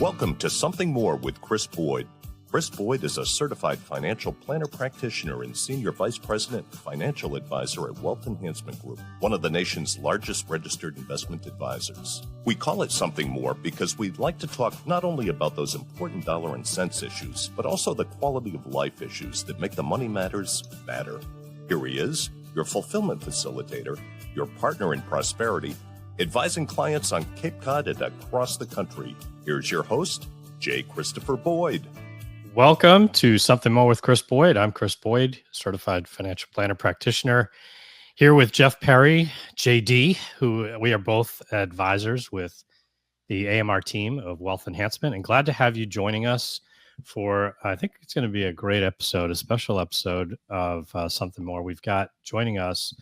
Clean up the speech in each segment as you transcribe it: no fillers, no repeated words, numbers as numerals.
Welcome to Something More with Chris Boyd. Chris Boyd is a certified financial planner practitioner and senior vice president and financial advisor at Wealth Enhancement Group, one of the nation's largest registered investment advisors. We call it Something More because we'd like to talk not only about those important dollar and cents issues, but also the quality of life issues that make the money matters matter. Here he is, your fulfillment facilitator, your partner in prosperity, advising clients on Cape Cod and across the country. Here's your host, J. Christopher Boyd. Welcome to Something More with Chris Boyd. I'm Chris Boyd, certified financial planner practitioner, here with Jeff Perry, JD, who we are both advisors with the AMR team of Wealth Enhancement, and glad to have you joining us for, I think it's going to be a great episode, a special episode of Something More. We've got joining us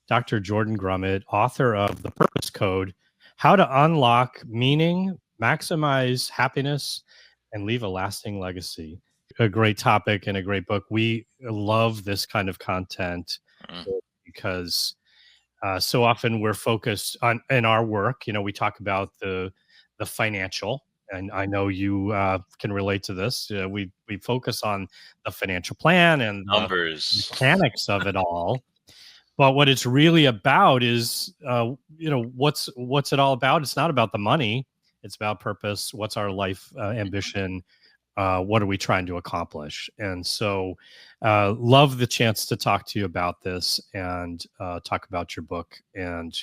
Dr. Jordan Grumet, author of The Purpose Code, How to Unlock Meaning, Maximize Happiness, and Leave a Lasting Legacy. A great topic and a great book. We love this kind of content because so often we're focused on, in our work, we talk about the financial, and I know you can relate to this. We focus on the financial plan and numbers, mechanics of it all. But what it's really about is, what's it all about? It's not about the money. It's about purpose. What's our life ambition? What are we trying to accomplish? And so love the chance to talk to you about this and talk about your book. And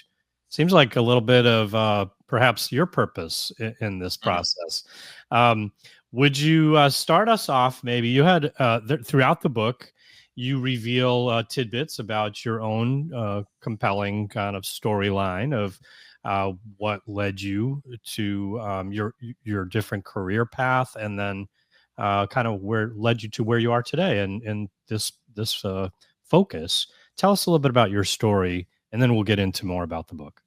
seems like a little bit of perhaps your purpose in this process. Would you start us off? Maybe you had throughout the book, you reveal tidbits about your own compelling kind of storyline of what led you to your different career path, and then kind of where led you to where you are today and this focus. Tell us a little bit about your story, and then we'll get into more about the book.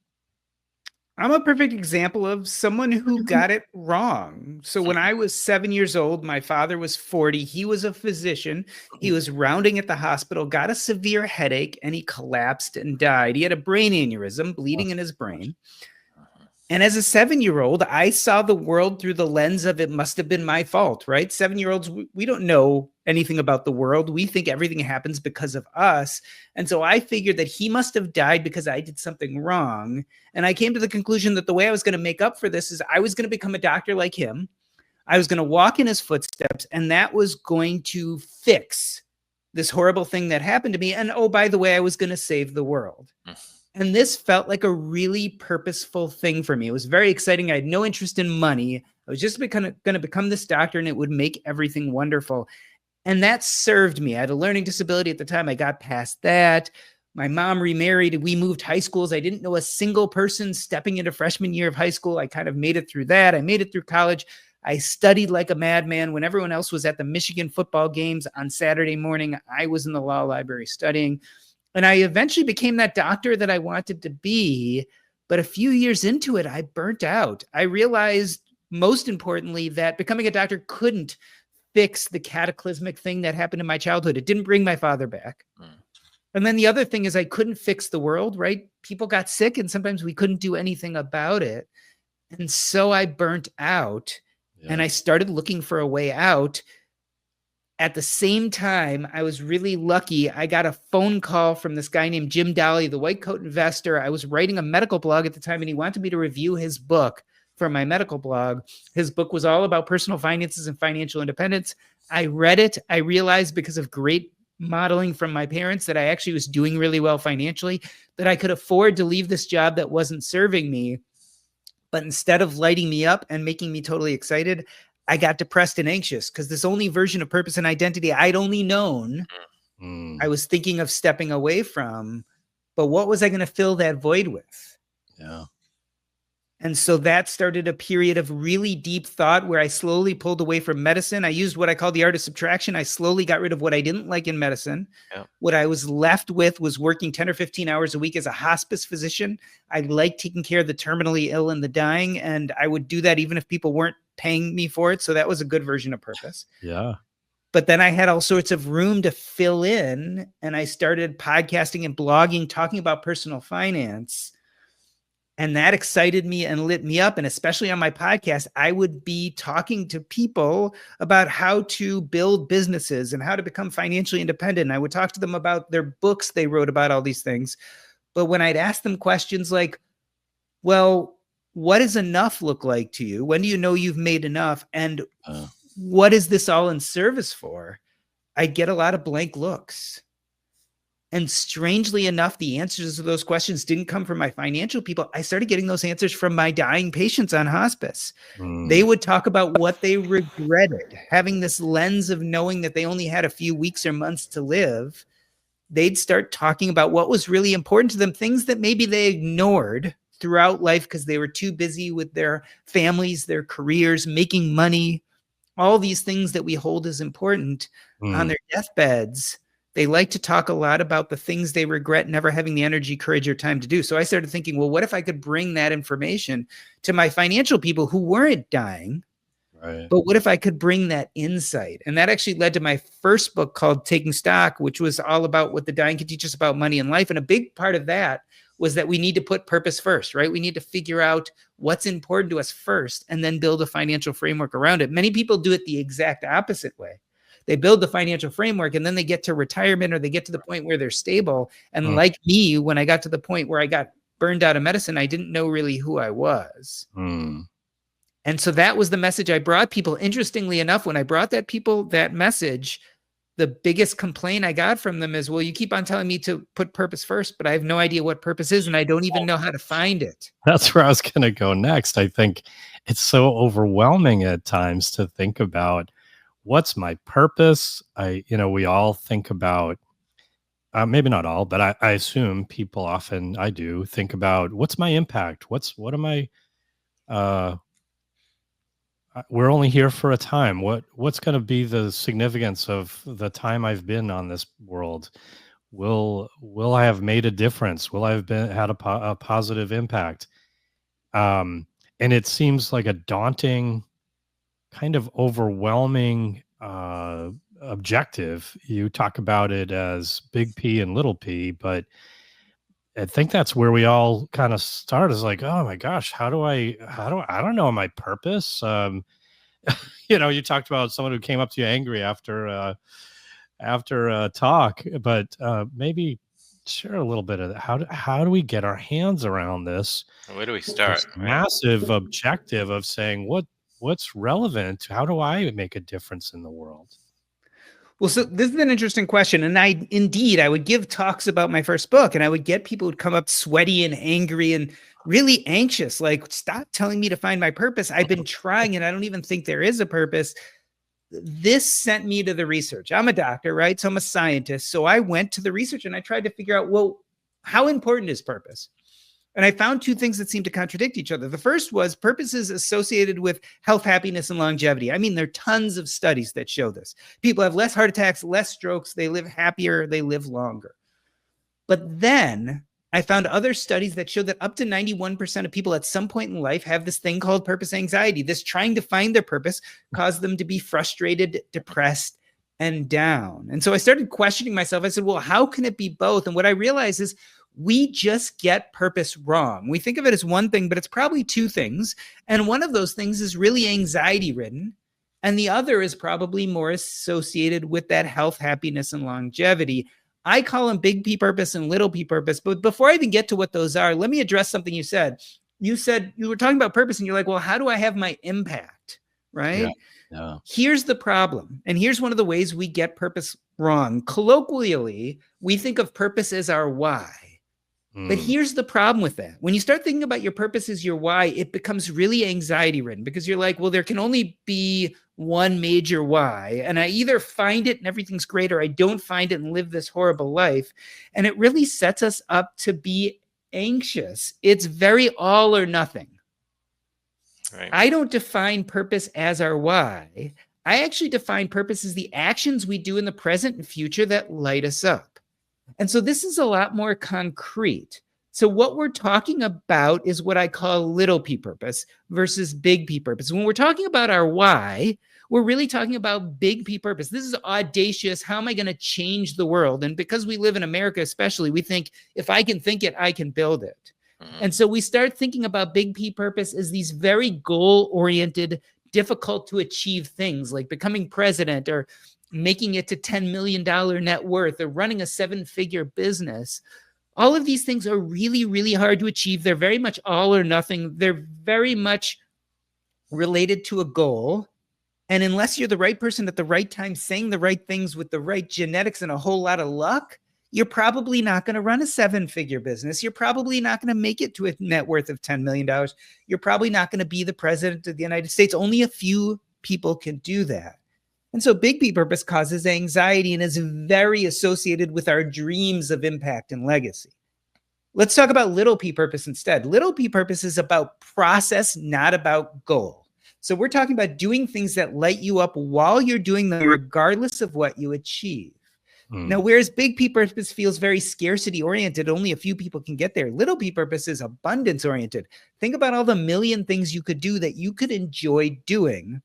I'm a perfect example of someone who got it wrong. So when I was 7 years old, my father was 40. He was a physician. He was rounding at the hospital, got a severe headache, and he collapsed and died. He had a brain aneurysm, bleeding in his brain. And as a 7-year-old, I saw the world through the lens of it must have been my fault, right? 7-year-olds, we don't know anything about the world. We think everything happens because of us. And so I figured that he must have died because I did something wrong. And I came to the conclusion that the way I was going to make up for this is I was going to become a doctor like him. I was going to walk in his footsteps, and that was going to fix this horrible thing that happened to me. And oh, by the way, I was going to save the world. And this felt like a really purposeful thing for me. It was very exciting. I had no interest in money. I was just going to become this doctor, and it would make everything wonderful. And that served me. I had a learning disability at the time. I got past that. My mom remarried. We moved high schools. I didn't know a single person stepping into freshman year of high school. I kind of made it through that. I made it through college. I studied like a madman. When everyone else was at the Michigan football games on Saturday morning, I was in the law library studying. And I eventually became that doctor that I wanted to be. But a few years into it, I burnt out. I realized, most importantly, that becoming a doctor couldn't fix the cataclysmic thing that happened in my childhood. It didn't bring my father back. And then the other thing is I couldn't fix the world, right? People got sick, and sometimes we couldn't do anything about it. And so I burnt out, and I started looking for a way out. At the same time, I was really lucky. I got a phone call from this guy named Jim Dolly, the white coat investor. I was writing a medical blog at the time, and he wanted me to review his book for my medical blog. His book was all about personal finances and financial independence. I read it. I realized, because of great modeling from my parents, that I actually was doing really well financially, that I could afford to leave this job that wasn't serving me. But instead of lighting me up and making me totally excited, I got depressed and anxious, because this only version of purpose and identity I'd only known, I was thinking of stepping away from. But what was I going to fill that void with? Yeah. And so that started a period of really deep thought where I slowly pulled away from medicine. I used what I call the art of subtraction. I slowly got rid of what I didn't like in medicine. Yeah. What I was left with was working 10 or 15 hours a week as a hospice physician. I liked taking care of the terminally ill and the dying, and I would do that even if people weren't paying me for it. So that was a good version of purpose. Yeah. But then I had all sorts of room to fill in, and I started podcasting and blogging, talking about personal finance. And that excited me and lit me up. And especially on my podcast, I would be talking to people about how to build businesses and how to become financially independent. I would talk to them about their books they wrote about all these things. But when I'd ask them questions like, well, what does enough look like to you? When do you know you've made enough? And what is this all in service for? I'd get a lot of blank looks. And strangely enough, the answers to those questions didn't come from my financial people. I started getting those answers from my dying patients on hospice. They would talk about what they regretted, having this lens of knowing that they only had a few weeks or months to live. They'd start talking about what was really important to them, things that maybe they ignored throughout life because they were too busy with their families, their careers, making money, all these things that we hold as important on their deathbeds. They like to talk a lot about the things they regret never having the energy, courage, or time to do. So I started thinking, well, what if I could bring that information to my financial people who weren't dying? Right. But what if I could bring that insight? And that actually led to my first book called Taking Stock, which was all about what the dying can teach us about money and life. And a big part of that was that we need to put purpose first, right? We need to figure out what's important to us first and then build a financial framework around it. Many people do it the exact opposite way. They build the financial framework and then they get to retirement or they get to the point where they're stable. And like me, when I got to the point where I got burned out of medicine, I didn't know really who I was. And so that was the message I brought people. Interestingly enough, when I brought that message, the biggest complaint I got from them is, well, you keep on telling me to put purpose first, but I have no idea what purpose is. And I don't even know how to find it. That's where I was going to go next. I think it's so overwhelming at times to think about what's my purpose. We all think about, maybe not all, but I assume people often, I do think about what's my impact? What am I, we're only here for a time. What's going to be the significance of the time I've been on this world? Will I have made a difference? Will I have had a positive impact? And it seems like a daunting, kind of overwhelming objective. You talk about it as big P and little p, but I think that's where we all kind of start, is like, oh my gosh, I don't know my purpose. You talked about someone who came up to you angry after a talk, but maybe share a little bit of that. How do we get our hands around this? Where do we start? Massive objective of saying what's relevant? How do I make a difference in the world? Well, so this is an interesting question. And I would give talks about my first book and I would get people who'd come up sweaty and angry and really anxious, like, stop telling me to find my purpose. I've been trying and I don't even think there is a purpose. This sent me to the research. I'm a doctor, right? So I'm a scientist. So I went to the research and I tried to figure out, well, how important is purpose? And I found two things that seem to contradict each other. The first was purpose is associated with health, happiness, and longevity. I mean, there are tons of studies that show this. People have less heart attacks, less strokes, they live happier, they live longer. But then I found other studies that show that up to 91% of people at some point in life have this thing called purpose anxiety. This trying to find their purpose caused them to be frustrated, depressed, and down. And so I started questioning myself. I said, well, how can it be both? And what I realized is we just get purpose wrong. We think of it as one thing, but it's probably two things. And one of those things is really anxiety ridden. And the other is probably more associated with that health, happiness, and longevity. I call them big P purpose and little P purpose. But before I even get to what those are, let me address something you said. You said you were talking about purpose and you're like, well, how do I have my impact? Right? Yeah. Here's the problem. And here's one of the ways we get purpose wrong. Colloquially, we think of purpose as our why. But here's the problem with that. When you start thinking about your purpose as your why, it becomes really anxiety ridden because you're like, well, there can only be one major why. And I either find it and everything's great, or I don't find it and live this horrible life. And it really sets us up to be anxious. It's very all or nothing. Right. I don't define purpose as our why. I actually define purpose as the actions we do in the present and future that light us up. And so this is a lot more concrete. So what we're talking about is what I call little P purpose versus big P purpose. When we're talking about our why, we're really talking about big P purpose. This is audacious. How am I going to change the world? And because we live in America, especially, we think if I can think it, I can build it. And so we start thinking about big P purpose as these very goal-oriented, difficult to achieve things like becoming president or making it to $10 million net worth or running a 7-figure business. All of these things are really, really hard to achieve. They're very much all or nothing. They're very much related to a goal. And unless you're the right person at the right time, saying the right things with the right genetics and a whole lot of luck, you're probably not going to run a 7-figure business. You're probably not going to make it to a net worth of $10 million. You're probably not going to be the president of the United States. Only a few people can do that. And so big P purpose causes anxiety and is very associated with our dreams of impact and legacy. Let's talk about little P purpose instead. Little P purpose is about process, not about goal. So we're talking about doing things that light you up while you're doing them, regardless of what you achieve. Now, whereas big P purpose feels very scarcity oriented, only a few people can get there. Little P purpose is abundance oriented. Think about all the million things you could do that you could enjoy doing.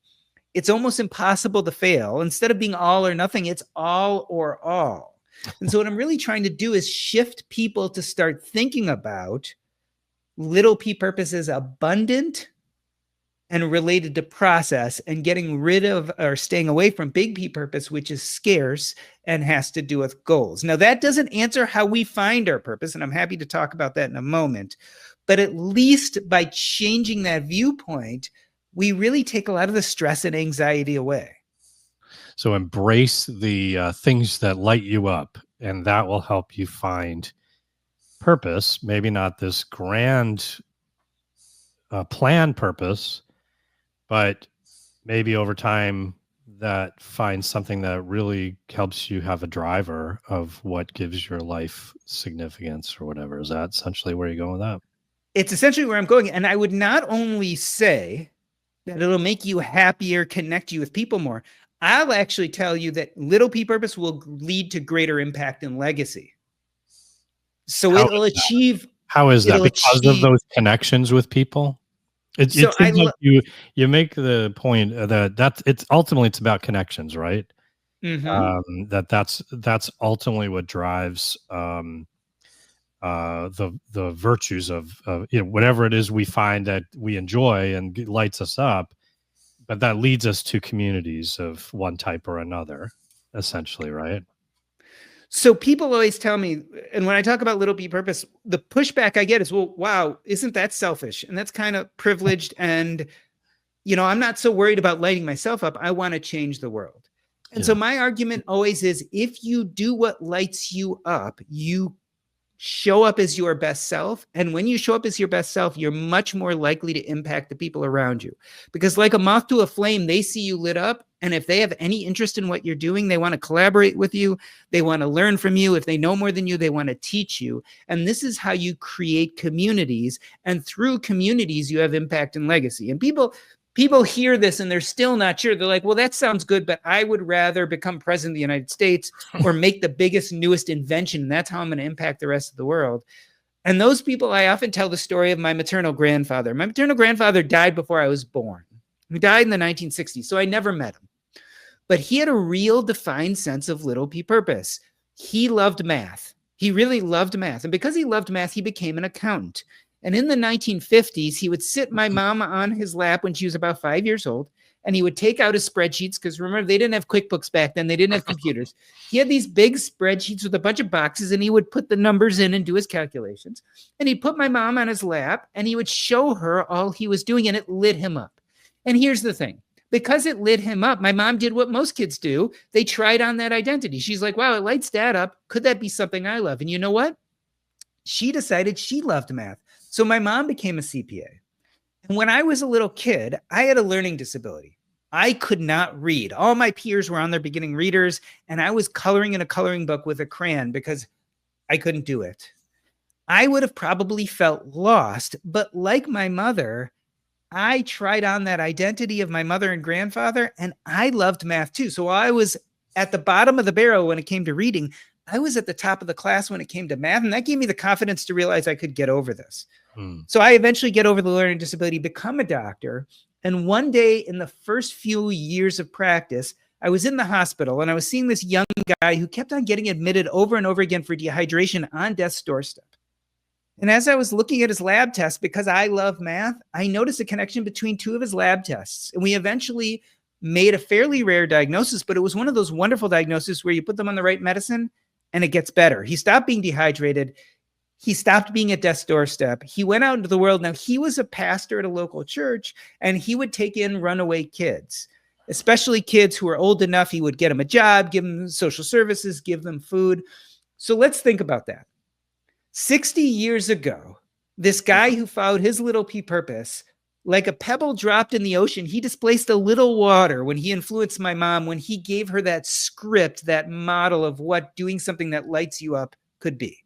It's almost impossible to fail. Instead of being all or nothing, it's all or all. And so what I'm really trying to do is shift people to start thinking about little P purpose as abundant and related to process, and getting rid of or staying away from big P purpose, which is scarce and has to do with goals. Now, that doesn't answer how we find our purpose, and I'm happy to talk about that in a moment. But at least by changing that viewpoint, we really take a lot of the stress and anxiety away. So embrace the things that light you up, and that will help you find purpose. Maybe not this grand plan purpose, but maybe over time that finds something that really helps you have a driver of what gives your life significance or whatever. Is that essentially where you're going with that? It's essentially where I'm going. And I would not only say that it'll make you happier, connect you with people more. I'll actually tell you that little P purpose will lead to greater impact and legacy. So it'll achieve. How is that? Because of those connections with people? It seems like you make the point that it's ultimately it's about connections, right? Mm-hmm. That's ultimately what drives the virtues of whatever it is we find that we enjoy and lights us up, but that leads us to communities of one type or another, essentially, right? So people always tell me, and when I talk about little P purpose, the pushback I get is, well, wow, isn't that selfish? And that's kind of privileged. And, I'm not so worried about lighting myself up. I want to change the world. And so my argument always is, if you do what lights you up, you show up as your best self. And when you show up as your best self, you're much more likely to impact the people around you. Because like a moth to a flame, they see you lit up. And if they have any interest in what you're doing, they want to collaborate with you. They want to learn from you. If they know more than you, they want to teach you. And this is how you create communities. And through communities, you have impact and legacy. And people hear this and they're still not sure. They're like, well, that sounds good, but I would rather become president of the United States or make the biggest, newest invention. And that's how I'm going to impact the rest of the world. And those people, I often tell the story of my maternal grandfather. My maternal grandfather died before I was born. He died in the 1960s, so I never met him. But he had a real defined sense of little P purpose. He loved math. He really loved math. And because he loved math, he became an accountant. And in the 1950s, he would sit my mama on his lap when she was about 5 years old, and he would take out his spreadsheets, because remember, they didn't have QuickBooks back then. They didn't have computers. He had these big spreadsheets with a bunch of boxes, and he would put the numbers in and do his calculations. And he'd put my mom on his lap, and he would show her all he was doing, and it lit him up. And here's the thing. Because it lit him up, my mom did what most kids do. They tried on that identity. She's like, wow, it lights Dad up. Could that be something I love? And you know what? She decided she loved math. So my mom became a CPA. And when I was a little kid, I had a learning disability. I could not read. All my peers were on their beginning readers, and I was coloring in a coloring book with a crayon because I couldn't do it. I would have probably felt lost, but like my mother, I tried on that identity of my mother and grandfather, and I loved math too. So while I was at the bottom of the barrel when it came to reading, I was at the top of the class when it came to math, and that gave me the confidence to realize I could get over this. So I eventually get over the learning disability, become a doctor. And one day in the first few years of practice, I was in the hospital and I was seeing this young guy who kept on getting admitted over and over again for dehydration on death's doorstep. And as I was looking at his lab tests, because I love math, I noticed a connection between two of his lab tests. And we eventually made a fairly rare diagnosis, but it was one of those wonderful diagnoses where you put them on the right medicine and it gets better. He stopped being dehydrated. He stopped being at death's doorstep. He went out into the world. Now, he was a pastor at a local church, and he would take in runaway kids, especially kids who were old enough. He would get them a job, give them social services, give them food. So let's think about that. 60 years ago, this guy who followed his little p purpose, like a pebble dropped in the ocean, he displaced a little water when he influenced my mom, when he gave her that script, that model of what doing something that lights you up could be.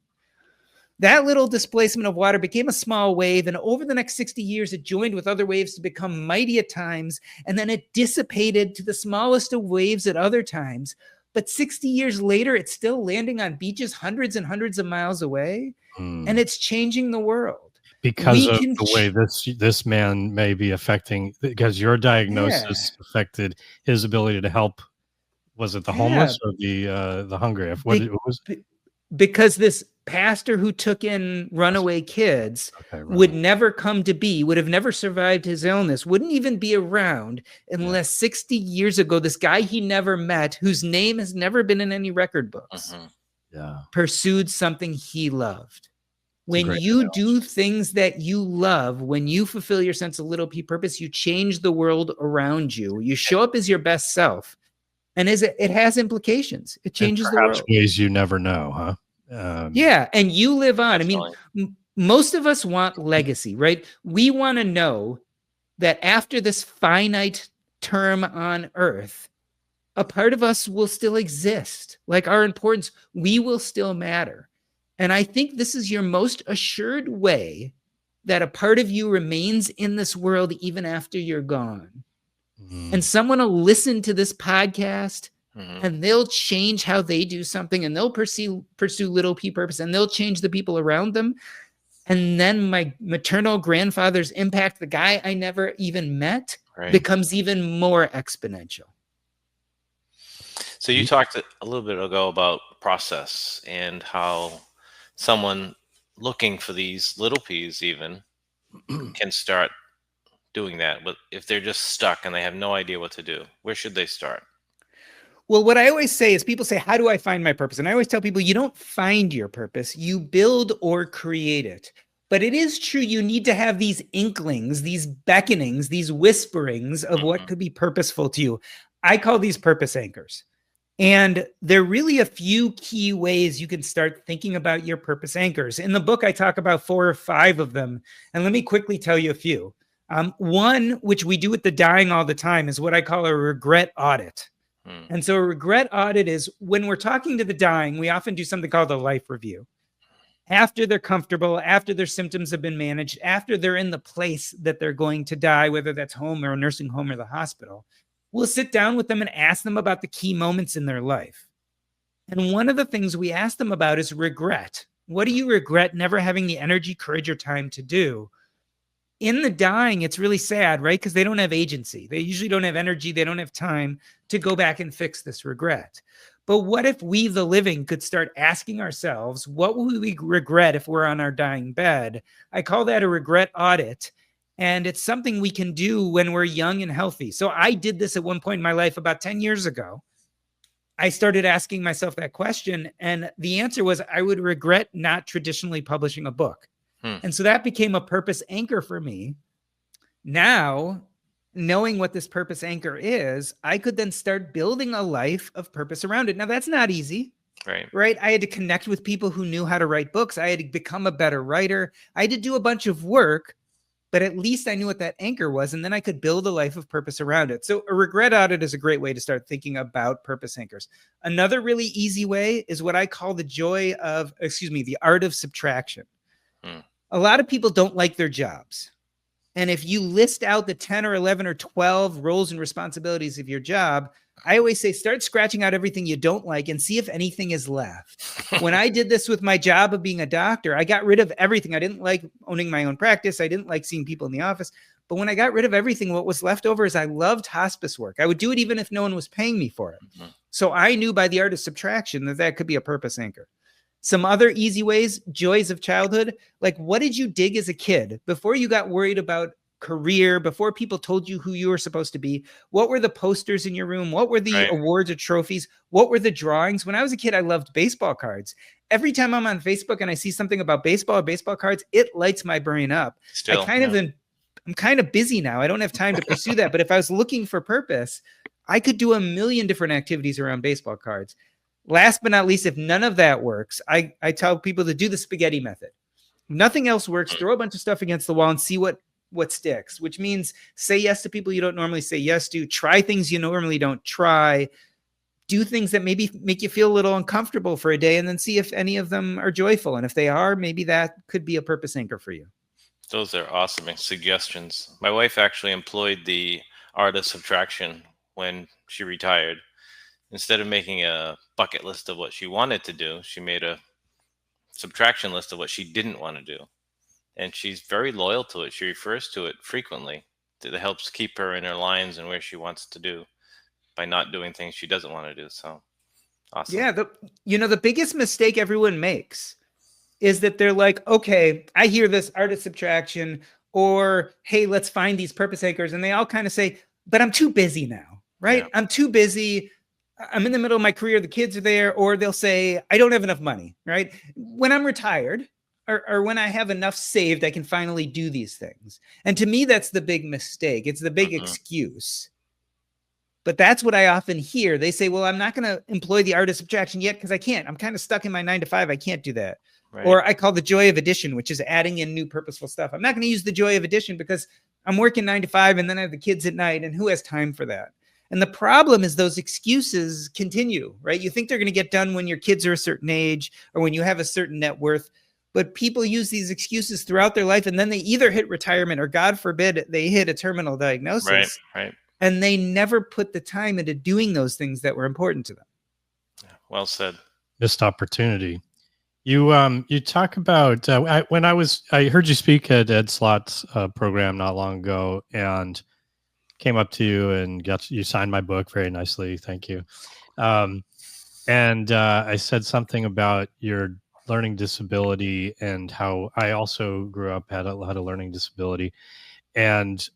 That little displacement of water became a small wave, and over the next 60 years, it joined with other waves to become mighty at times, and then it dissipated to the smallest of waves at other times. But 60 years later, it's still landing on beaches hundreds and hundreds of miles away, and it's changing the world. Because of the way this man may be affecting, because your diagnosis affected his ability to help. Was it the homeless or the hungry? What it was? Because this pastor who took in runaway kids would never come to be, would have never survived his illness, wouldn't even be around unless 60 years ago, this guy he never met, whose name has never been in any record books, pursued something he loved. When you do things that you love, when you fulfill your sense of little p purpose, you change the world around you. You show up as your best self. And it has implications. It changes the world. Ways you never know, huh? Yeah, and you live on. I mean, most of us want legacy, right? We want to know that after this finite term on Earth, a part of us will still exist. Like our importance, we will still matter. And I think this is your most assured way that a part of you remains in this world even after you're gone. And someone will listen to this podcast and they'll change how they do something, and they'll pursue little p purpose, and they'll change the people around them. And then my maternal grandfather's impact, the guy I never even met, becomes even more exponential. So you talked a little bit ago about process and how someone looking for these little p's even can start doing that. But if they're just stuck and they have no idea what to do, where should they start? Well, what I always say is, people say, how do I find my purpose? And I always tell people, you don't find your purpose, you build or create it. But it is true, you need to have these inklings, these beckonings, these whisperings of what could be purposeful to you. I call these purpose anchors. And there are really a few key ways you can start thinking about your purpose anchors. In the book, I talk about 4 or 5 of them. And let me quickly tell you a few. One, which we do with the dying all the time, is what I call a regret audit. And so a regret audit is when we're talking to the dying, we often do something called a life review. After they're comfortable, after their symptoms have been managed, after they're in the place that they're going to die, whether that's home or a nursing home or the hospital, we'll sit down with them and ask them about the key moments in their life. And one of the things we ask them about is regret. What do you regret never having the energy, courage, or time to do? In the dying, it's really sad, right? Because they don't have agency. They usually don't have energy. They don't have time to go back and fix this regret. But what if we, the living, could start asking ourselves, what will we regret if we're on our dying bed? I call that a regret audit. And it's something we can do when we're young and healthy. So I did this at one point in my life about 10 years ago. I started asking myself that question. And the answer was, I would regret not traditionally publishing a book. And so that became a purpose anchor for me. Now, knowing what this purpose anchor is, I could then start building a life of purpose around it. Now, that's not easy, right? I had to connect with people who knew how to write books. I had to become a better writer. I had to do a bunch of work, but at least I knew what that anchor was, and then I could build a life of purpose around it. So a regret audit is a great way to start thinking about purpose anchors. Another really easy way is what I call the art of subtraction. A lot of people don't like their jobs. And if you list out the 10 or 11 or 12 roles and responsibilities of your job, I always say, start scratching out everything you don't like and see if anything is left. When I did this with my job of being a doctor, I got rid of everything. I didn't like owning my own practice. I didn't like seeing people in the office. But when I got rid of everything, what was left over is I loved hospice work. I would do it even if no one was paying me for it. So I knew by the art of subtraction that could be a purpose anchor. Some other easy ways, joys of childhood. Like, what did you dig as a kid before you got worried about career, before people told you who you were supposed to be? What were the posters in your room? What were the awards or trophies? What were the drawings? When I was a kid, I loved baseball cards. Every time I'm on Facebook and I see something about baseball or baseball cards, it lights my brain up. I'm kind of busy now. I don't have time to pursue that. But if I was looking for purpose, I could do a million different activities around baseball cards. Last but not least, if none of that works, I tell people to do the spaghetti method. If nothing else works, throw a bunch of stuff against the wall and see what sticks, which means say yes to people you don't normally say yes to, try things you normally don't try, do things that maybe make you feel a little uncomfortable for a day, and then see if any of them are joyful. And if they are, maybe that could be a purpose anchor for you. Those are awesome suggestions. My wife actually employed the art of subtraction when she retired. Instead of making a bucket list of what she wanted to do, she made a subtraction list of what she didn't want to do. And she's very loyal to it. She refers to it frequently. It helps keep her in her lines and where she wants to do by not doing things she doesn't want to do. So awesome. Yeah. The biggest mistake everyone makes is that they're like, okay, I hear this art of subtraction, or, hey, let's find these purpose anchors. And they all kind of say, but I'm too busy now, right? Yeah. I'm too busy. I'm in the middle of my career. The kids are there. Or they'll say, I don't have enough money, right? When I'm retired, or when I have enough saved, I can finally do these things. And to me, that's the big mistake. It's the big excuse. But that's what I often hear. They say, well, I'm not going to employ the art of subtraction yet because I can't. I'm kind of stuck in my 9 to 5. I can't do that. Right. Or I call the joy of addition, which is adding in new purposeful stuff. I'm not going to use the joy of addition because I'm working 9 to 5 and then I have the kids at night, and who has time for that? And the problem is those excuses continue, right? You think they're going to get done when your kids are a certain age or when you have a certain net worth. But people use these excuses throughout their life, and then they either hit retirement or, God forbid, they hit a terminal diagnosis. Right. And they never put the time into doing those things that were important to them. Well said. Missed opportunity. You talk about I heard you speak at Ed Slott's program not long ago, and came up to you and you signed my book very nicely. Thank you. And I said something about your learning disability and how I also grew up had a learning disability, and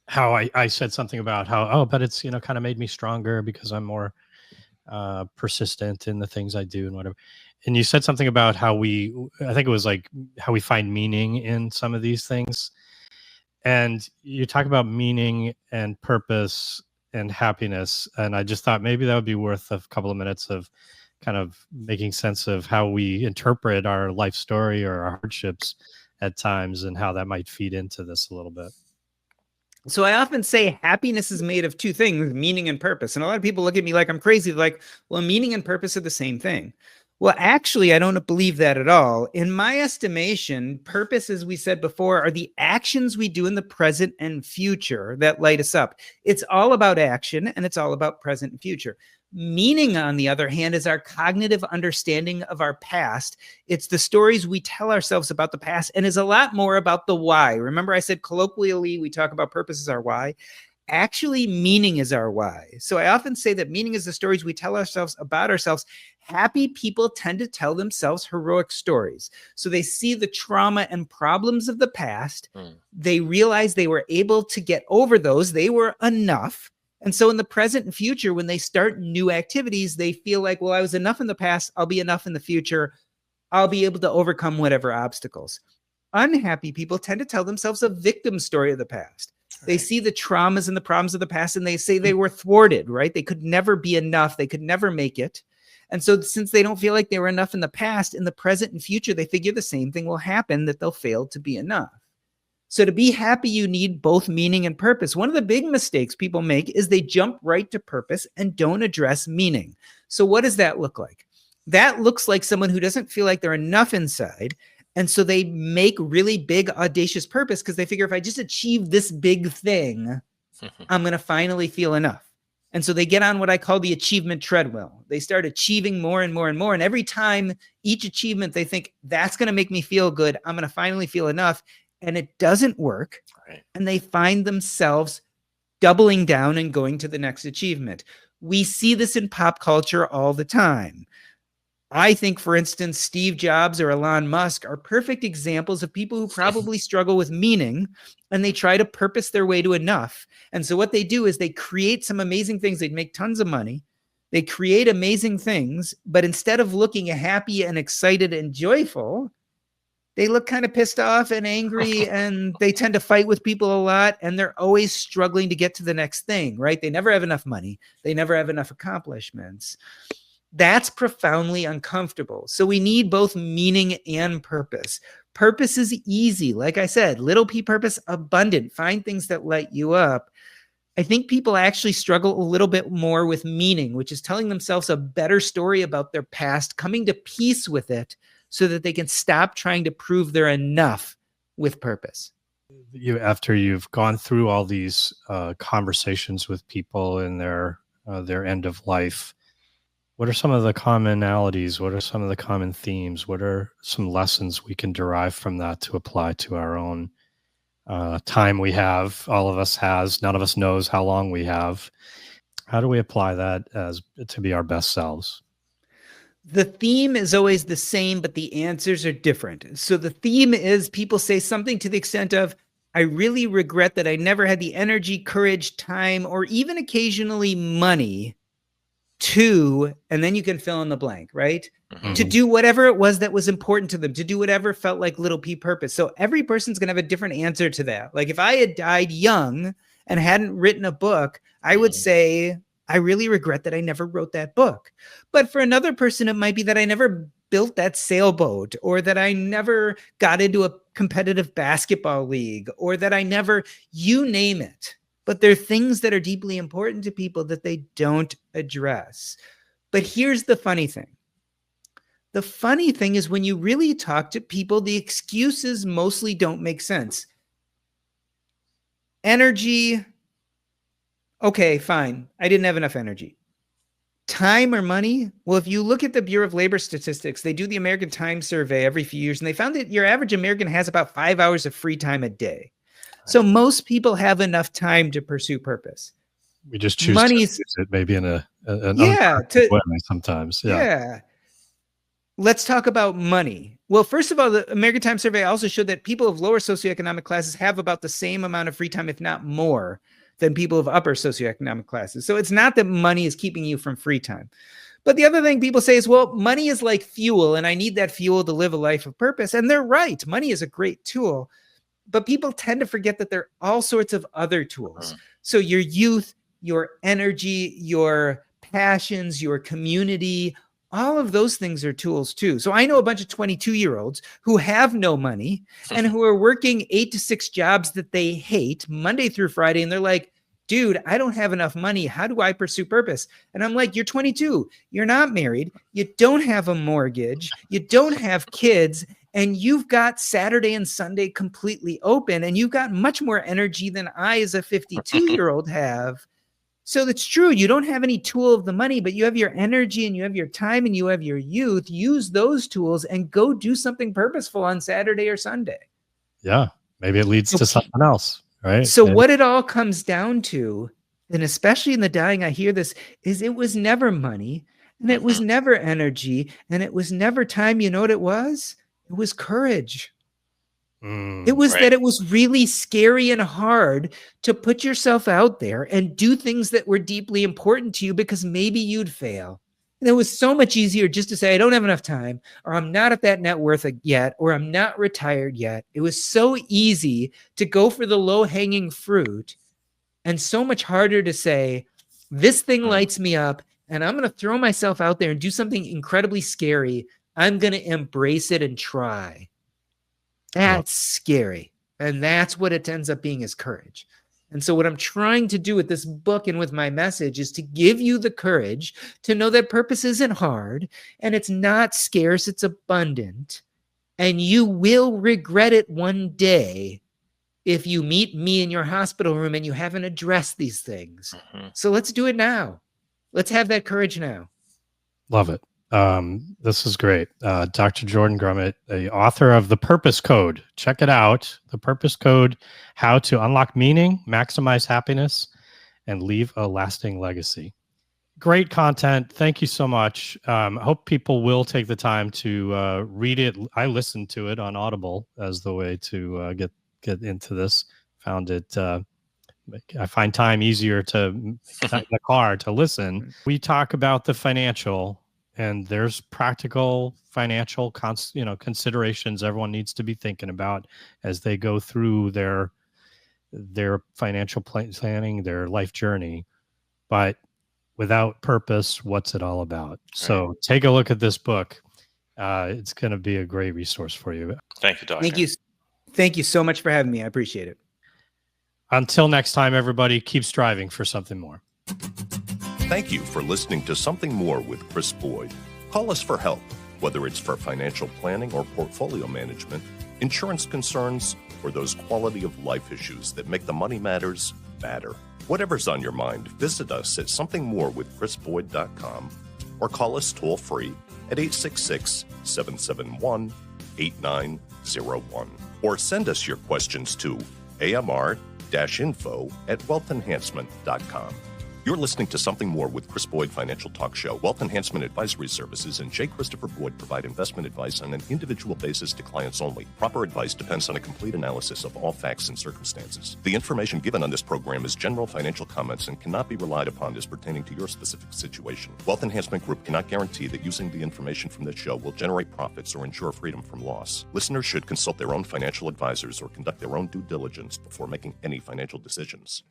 how I said something about how, but it's, kind of made me stronger because I'm more persistent in the things I do and whatever. And you said something about how I think it was like how we find meaning in some of these things. And you talk about meaning and purpose and happiness. And I just thought maybe that would be worth a couple of minutes of kind of making sense of how we interpret our life story or our hardships at times, and how that might feed into this a little bit. So I often say happiness is made of two things, meaning and purpose. And a lot of people look at me like I'm crazy. They're like, well, meaning and purpose are the same thing. Well, actually, I don't believe that at all. In my estimation, purpose, as we said before, are the actions we do in the present and future that light us up. It's all about action, and it's all about present and future. Meaning, on the other hand, is our cognitive understanding of our past. It's the stories we tell ourselves about the past, and is a lot more about the why. Remember, I said colloquially, we talk about purpose as our why. Actually, meaning is our why. So I often say that meaning is the stories we tell ourselves about ourselves. Happy people tend to tell themselves heroic stories. So they see the trauma and problems of the past. They realize they were able to get over those. They were enough. And so in the present and future, when they start new activities, they feel like, well, I was enough in the past. I'll be enough in the future. I'll be able to overcome whatever obstacles. Unhappy people tend to tell themselves a victim story of the past. They see the traumas and the problems of the past, and they say they were thwarted, right? They could never be enough. They could never make it. And so since they don't feel like they were enough in the past, in the present and future, they figure the same thing will happen, that they'll fail to be enough. So to be happy, you need both meaning and purpose. One of the big mistakes people make is they jump right to purpose and don't address meaning. So what does that look like? That looks like someone who doesn't feel like they're enough inside. And so they make really big, audacious purpose because they figure if I just achieve this big thing, I'm going to finally feel enough. And so they get on what I call the achievement treadmill. They start achieving more and more and more. And every time, each achievement, they think that's going to make me feel good. I'm going to finally feel enough. And it doesn't work. Right. And they find themselves doubling down and going to the next achievement. We see this in pop culture all the time. I think, for instance, Steve Jobs or Elon Musk are perfect examples of people who probably struggle with meaning, and they try to purpose their way to enough. And so what they do is they create some amazing things. They make tons of money. They create amazing things, but instead of looking happy and excited and joyful, they look kind of pissed off and angry, and they tend to fight with people a lot, and they're always struggling to get to the next thing, right? They never have enough money. They never have enough accomplishments. That's profoundly uncomfortable. So we need both meaning and purpose. Purpose is easy. Like I said, little p purpose, abundant. Find things that light you up. I think people actually struggle a little bit more with meaning, which is telling themselves a better story about their past, coming to peace with it so that they can stop trying to prove they're enough with purpose. After you've gone through all these conversations with people in their end of life, what are some of the commonalities? What are some of the common themes? What are some lessons we can derive from that to apply to our own time we have? All of us has. None of us knows how long we have. How do we apply that to be our best selves? The theme is always the same, but the answers are different. So the theme is people say something to the extent of, I really regret that I never had the energy, courage, time, or even occasionally money to, and then you can fill in the blank, right? Mm-hmm. To do whatever it was that was important to them, to do whatever felt like little p purpose. So every person's going to have a different answer to that. Like if I had died young and hadn't written a book, I would say, I really regret that I never wrote that book. But for another person, it might be that I never built that sailboat, or that I never got into a competitive basketball league, or that I never, you name it. But there are things that are deeply important to people that they don't address. But here's the funny thing. The funny thing is when you really talk to people, the excuses mostly don't make sense. Energy. Okay, fine. I didn't have enough energy. Time or money? Well, if you look at the Bureau of Labor Statistics, they do the American Time Survey every few years, and they found that your average American has about 5 hours of free time a day. So most people have enough time to pursue purpose. We just choose to use it maybe in an way sometimes. Yeah. Let's talk about money. Well, first of all, the American Time Survey also showed that people of lower socioeconomic classes have about the same amount of free time, if not more, than people of upper socioeconomic classes. So it's not that money is keeping you from free time. But the other thing people say is, well, money is like fuel, and I need that fuel to live a life of purpose. And they're right. Money is a great tool. But people tend to forget that there are all sorts of other tools. So your youth, your energy, your passions, your community, all of those things are tools too. So I know a bunch of 22-year-olds who have no money and who are working 8 to 6 jobs that they hate Monday through Friday. And they're like, dude, I don't have enough money. How do I pursue purpose? And I'm like, you're 22. You're not married. You don't have a mortgage. You don't have kids. And you've got Saturday and Sunday completely open. And you've got much more energy than I, as a 52-year-old, have. So it's true. You don't have any tool of the money, but you have your energy and you have your time and you have your youth. Use those tools and go do something purposeful on Saturday or Sunday. Yeah. Maybe it leads to something else, right? So what it all comes down to, and especially in the dying, I hear this, is it was never money, and it was never energy, and it was never time. You know what it was? It was courage. It was that it was really scary and hard to put yourself out there and do things that were deeply important to you because maybe you'd fail. And it was so much easier just to say, I don't have enough time, or I'm not at that net worth yet, or I'm not retired yet. It was so easy to go for the low-hanging fruit, and so much harder to say, this thing lights me up, and I'm going to throw myself out there and do something incredibly scary. I'm going to embrace it and try. That's scary. And that's what it ends up being, is courage. And so what I'm trying to do with this book and with my message is to give you the courage to know that purpose isn't hard, and it's not scarce, it's abundant. And you will regret it one day if you meet me in your hospital room and you haven't addressed these things. So let's do it now. Let's have that courage now. Love it. This is great. Dr. Jordan Grumet, the author of The Purpose Code. Check it out. The Purpose Code, How to Unlock Meaning, Maximize Happiness, and Leave a Lasting Legacy. Great content. Thank you so much. I hope people will take the time to read it. I listened to it on Audible as the way to get into this. Found it. I find time easier to in the car to listen. We talk about the financial, and there's practical financial considerations everyone needs to be thinking about as they go through their financial planning, their life journey. But without purpose, what's it all about? So take a look at this book. It's going to be a great resource for you. Thank you, Doctor. Thank you. Thank you so much for having me. I appreciate it. Until next time, everybody, keep striving for something more. Thank you for listening to Something More with Chris Boyd. Call us for help, whether it's for financial planning or portfolio management, insurance concerns, or those quality of life issues that make the money matters matter. Whatever's on your mind, visit us at somethingmorewithchrisboyd.com or call us toll-free at 866-771-8901. Or send us your questions to amr-info@wealthenhancement.com. You're listening to Something More with Chris Boyd Financial Talk Show. Wealth Enhancement Advisory Services and J. Christopher Boyd provide investment advice on an individual basis to clients only. Proper advice depends on a complete analysis of all facts and circumstances. The information given on this program is general financial comments and cannot be relied upon as pertaining to your specific situation. Wealth Enhancement Group cannot guarantee that using the information from this show will generate profits or ensure freedom from loss. Listeners should consult their own financial advisors or conduct their own due diligence before making any financial decisions.